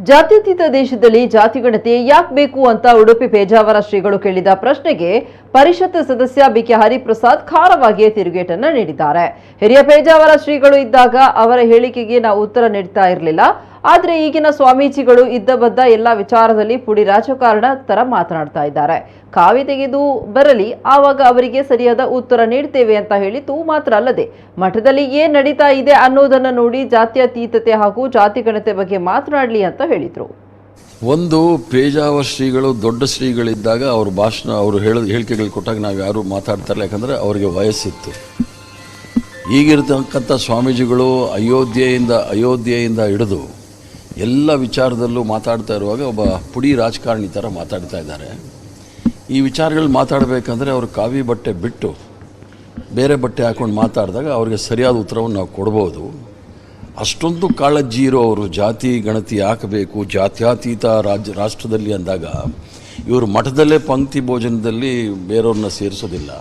ಜಾತ್ಯತೀತ ದೇಶದಲ್ಲಿ ಜಾತಿಗಣತಿ ಯಾಕೆ ಬೇಕು ಅಂತ ಉಡುಪಿ ಪೇಜಾವರ ಶ್ರೀಗಳು ಕೇಳಿದ ಪ್ರಶ್ನೆಗೆ ಪರಿಷತ್ ಸದಸ್ಯ ಬಿಕೆ ಹರಿಪ್ರಸಾದ್ ಖಾರವಾಗಿಯೇ ತಿರುಗೇಟನ್ನ ನೀಡಿದ್ದಾರೆ. ಹಿರಿಯ ಪೇಜಾವರ ಶ್ರೀಗಳು ಇದ್ದಾಗ ಅವರ ಹೇಳಿಕೆಗೆ ನಾವು ಉತ್ತರ ನೀಡ್ತಾ ಇರಲಿಲ್ಲ. ಆದರೆ ಈಗಿನ ಸ್ವಾಮೀಜಿಗಳು ಇದ್ದಬದ್ದ ಎಲ್ಲ ವಿಚಾರದಲ್ಲಿ ಪುಡಿ ರಾಜಕಾರಣ ತರ ಮಾತನಾಡ್ತಾ ಇದ್ದಾರೆ. ಕಾವಿ ತೆಗೆದು ಬರಲಿ, ಆವಾಗ ಅವರಿಗೆ ಸರಿಯಾದ ಉತ್ತರ ನೀಡ್ತೇವೆ ಅಂತ ಹೇಳಿತು. ಮಾತ್ರ ಅಲ್ಲದೆ ಮಠದಲ್ಲಿ ಏನ್ ನಡೀತಾ ಇದೆ ಅನ್ನೋದನ್ನ ನೋಡಿ ಜಾತ್ಯತೀತತೆ ಹಾಗೂ ಜಾತಿಗಣತೆ ಬಗ್ಗೆ ಮಾತನಾಡಲಿ ಅಂತ ಹೇಳಿದ್ರು. ಒಂದು ಪೇಜಾವರ ಶ್ರೀಗಳು ದೊಡ್ಡ ಶ್ರೀಗಳಿದ್ದಾಗ ಅವ್ರ ಭಾಷಣ ಅವರು ಹೇಳಿಕೆಗಳು ಕೊಟ್ಟಾಗ ನಾವು ಯಾರು ಮಾತಾಡ್ತಾರಲ್ಲ, ಯಾಕಂದರೆ ಅವರಿಗೆ ವಯಸ್ಸಿತ್ತು. ಈಗಿರ್ತಕ್ಕಂಥ ಸ್ವಾಮೀಜಿಗಳು ಅಯೋಧ್ಯೆಯಿಂದ ಹಿಡಿದು ಎಲ್ಲ ವಿಚಾರದಲ್ಲೂ ಮಾತಾಡ್ತಾ ಇರುವಾಗ ಒಬ್ಬ ಪುಡಿ ರಾಜಕಾರಣಿ ಥರ ಮಾತಾಡ್ತಾ ಇದ್ದಾರೆ. ಈ ವಿಚಾರಗಳು ಮಾತಾಡಬೇಕಂದ್ರೆ ಅವರು ಕಾವಿ ಬಟ್ಟೆ ಬಿಟ್ಟು ಬೇರೆ ಬಟ್ಟೆ ಹಾಕ್ಕೊಂಡು ಮಾತಾಡಿದಾಗ ಅವ್ರಿಗೆ ಸರಿಯಾದ ಉತ್ತರವನ್ನು ನಾವು ಕೊಡ್ಬೋದು. ಅಷ್ಟೊಂದು ಕಾಳಜಿ ಇರೋ ಅವರು ಜಾತಿ ಗಣತಿ ಹಾಕಬೇಕು, ಜಾತ್ಯತೀತ ರಾಷ್ಟ್ರದಲ್ಲಿ ಅಂದಾಗ ಇವರು ಮಠದಲ್ಲೇ ಪಂಕ್ತಿ ಭೋಜನದಲ್ಲಿ ಬೇರೆಯವ್ರನ್ನ ಸೇರಿಸೋದಿಲ್ಲ,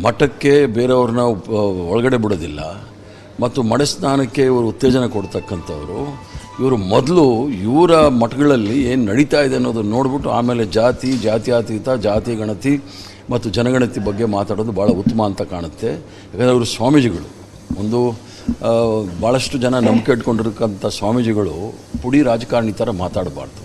ಮಠಕ್ಕೆ ಬೇರೆಯವ್ರನ್ನ ಒಳಗಡೆ ಬಿಡೋದಿಲ್ಲ, ಮತ್ತು ಮಡೆ ಸ್ನಾನಕ್ಕೆ ಇವರು ಉತ್ತೇಜನ ಕೊಡ್ತಕ್ಕಂಥವ್ರು. ಇವರು ಮೊದಲು ಇವರ ಮಠಗಳಲ್ಲಿ ಏನು ನಡೀತಾ ಇದೆ ಅನ್ನೋದನ್ನು ನೋಡಿಬಿಟ್ಟು ಆಮೇಲೆ ಜಾತ್ಯತೀತ ಜಾತಿ ಗಣತಿ ಮತ್ತು ಜನಗಣತಿ ಬಗ್ಗೆ ಮಾತಾಡೋದು ಭಾಳ ಉತ್ತಮ ಅಂತ ಕಾಣುತ್ತೆ. ಯಾಕಂದರೆ ಅವರು ಸ್ವಾಮೀಜಿಗಳು, ಒಂದು ಭಾಳಷ್ಟು ಜನ ನಂಬಿಕೆ ಇಟ್ಕೊಂಡಿರ್ತಕ್ಕಂಥ ಸ್ವಾಮೀಜಿಗಳು ಪುಡಿ ರಾಜಕಾರಣಿ ಥರ ಮಾತಾಡಬಾರ್ದು.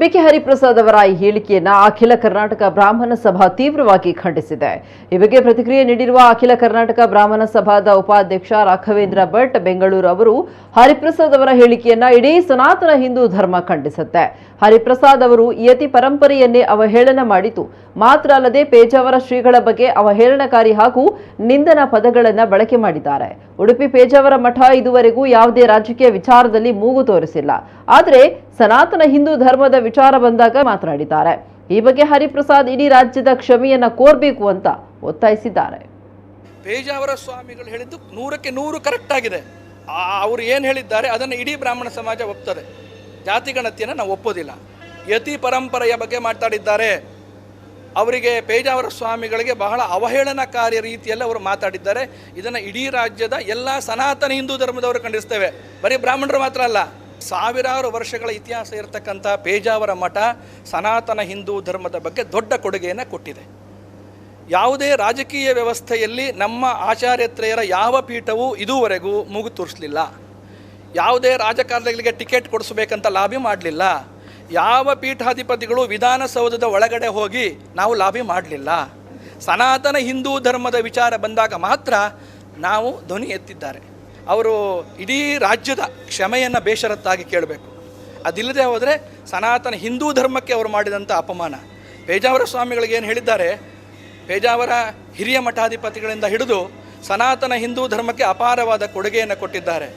ಬಿಕೆ ಹರಿಪ್ರಸಾದ್ ಅವರ ಈ ಹೇಳಿಕೆಯನ್ನ ಅಖಿಲ ಕರ್ನಾಟಕ ಬ್ರಾಹ್ಮಣ ಸಭಾ ತೀವ್ರವಾಗಿ ಖಂಡಿಸಿದೆ. ಈ ಬಗ್ಗೆ ಪ್ರತಿಕ್ರಿಯೆ ನೀಡಿರುವ ಅಖಿಲ ಕರ್ನಾಟಕ ಬ್ರಾಹ್ಮಣ ಸಭಾದ ಉಪಾಧ್ಯಕ್ಷ ರಾಘವೇಂದ್ರ ಭಟ್ ಬೆಂಗಳೂರು ಅವರು ಹರಿಪ್ರಸಾದ್ ಅವರ ಹೇಳಿಕೆಯನ್ನ ಇಡೀ ಸನಾತನ ಹಿಂದೂ ಧರ್ಮ ಖಂಡಿಸುತ್ತೆ. ಹರಿಪ್ರಸಾದ್ ಅವರು ಯತಿ ಪರಂಪರೆಯನ್ನೇ ಅವಹೇಳನ ಮಾಡಿತು. ಮಾತ್ರ ಅಲ್ಲದೆ ಪೇಜಾವರ ಶ್ರೀಗಳ ಬಗ್ಗೆ ಅವಹೇಳನಕಾರಿ ಹಾಗೂ ನಿಂದನಾ ಪದಗಳನ್ನು ಬಳಕೆ ಮಾಡಿದ್ದಾರೆ. ಉಡುಪಿ ಪೇಜಾವರ ಮಠ ಇದುವರೆಗೂ ಯಾವುದೇ ರಾಜಕೀಯ ವಿಚಾರದಲ್ಲಿ ಮೂಗು ತೋರಿಸಿಲ್ಲ. ಆದರೆ ಸನಾತನ ಹಿಂದೂ ಧರ್ಮದ ವಿಚಾರ ಬಂದಾಗ ಮಾತನಾಡಿದ್ದಾರೆ. ಈ ಬಗ್ಗೆ ಹರಿಪ್ರಸಾದ್ ಇಡೀ ರಾಜ್ಯದ ಕ್ಷಮೆಯನ್ನ ಕೋರಬೇಕು ಅಂತ ಒತ್ತಾಯಿಸಿದ್ದಾರೆ. ಪೇಜಾವರ ಸ್ವಾಮಿಗಳು ಹೇಳಿದ್ದು 100ಕ್ಕೆ 100 ಕರೆಕ್ಟ್ ಆಗಿದೆ. ಅವರು ಏನು ಹೇಳಿದ್ದಾರೆ ಅದನ್ನು ಇಡೀ ಬ್ರಾಹ್ಮಣ ಸಮಾಜ ಒಪ್ತದೆ. ಜಾತಿಗಣತಿಯನ್ನು ನಾವು ಒಪ್ಪೋದಿಲ್ಲ. ಯತಿ ಪರಂಪರೆಯ ಬಗ್ಗೆ ಮಾತಾಡಿದ್ದಾರೆ. ಅವರಿಗೆ ಪೇಜಾವರ ಸ್ವಾಮಿಗಳಿಗೆ ಬಹಳ ಅವಹೇಳನಕಾರಿ ರೀತಿಯಲ್ಲಿ ಅವರು ಮಾತಾಡಿದ್ದಾರೆ. ಇದನ್ನು ಇಡೀ ರಾಜ್ಯದ ಎಲ್ಲ ಸನಾತನ ಹಿಂದೂ ಧರ್ಮದವರು ಖಂಡಿಸ್ತೇವೆ. ಬರೀ ಬ್ರಾಹ್ಮಣರು ಮಾತ್ರ ಅಲ್ಲ, ಸಾವಿರಾರು ವರ್ಷಗಳ ಇತಿಹಾಸ ಇರತಕ್ಕಂಥ ಪೇಜಾವರ ಮಠ ಸನಾತನ ಹಿಂದೂ ಧರ್ಮದ ಬಗ್ಗೆ ದೊಡ್ಡ ಕೊಡುಗೆಯನ್ನು ಕೊಟ್ಟಿದೆ. ಯಾವುದೇ ರಾಜಕೀಯ ವ್ಯವಸ್ಥೆಯಲ್ಲಿ ನಮ್ಮ ಆಚಾರ್ಯತ್ರಯರ ಯಾವ ಪೀಠವೂ ಇದುವರೆಗೂ ಮೂಗು ತೋರಿಸಲಿಲ್ಲ. ಯಾವುದೇ ರಾಜಕಾರಣಿಗಳಿಗೆ ಟಿಕೆಟ್ ಕೊಡಿಸಬೇಕಂತ ಲಾಬಿ ಮಾಡಲಿಲ್ಲ. ಯಾವ ಪೀಠಾಧಿಪತಿಗಳು ವಿಧಾನಸೌಧದ ಒಳಗಡೆ ಹೋಗಿ ನಾವು ಲಾಬಿ ಮಾಡಲಿಲ್ಲ. ಸನಾತನ ಹಿಂದೂ ಧರ್ಮದ ವಿಚಾರ ಬಂದಾಗ ಮಾತ್ರ ನಾವು ಧ್ವನಿ ಎತ್ತಿದ್ದಾರೆ. ಅವರು ಇಡೀ ರಾಜ್ಯದ ಕ್ಷಮೆಯನ್ನು ಬೇಷರತ್ತಾಗಿ ಕೇಳಬೇಕು. ಅದಿಲ್ಲದೆ ಹೋದರೆ ಸನಾತನ ಹಿಂದೂ ಧರ್ಮಕ್ಕೆ ಅವರು ಮಾಡಿದಂಥ ಅಪಮಾನ. ಪೇಜಾವರ ಸ್ವಾಮಿಗಳಿಗೆ ಏನು ಹೇಳಿದ್ದಾರೆ, ಪೇಜಾವರ ಹಿರಿಯ ಮಠಾಧಿಪತಿಗಳಿಂದ ಹಿಡಿದು ಸನಾತನ ಹಿಂದೂ ಧರ್ಮಕ್ಕೆ ಅಪಾರವಾದ ಕೊಡುಗೆಯನ್ನು ಕೊಟ್ಟಿದ್ದಾರೆ.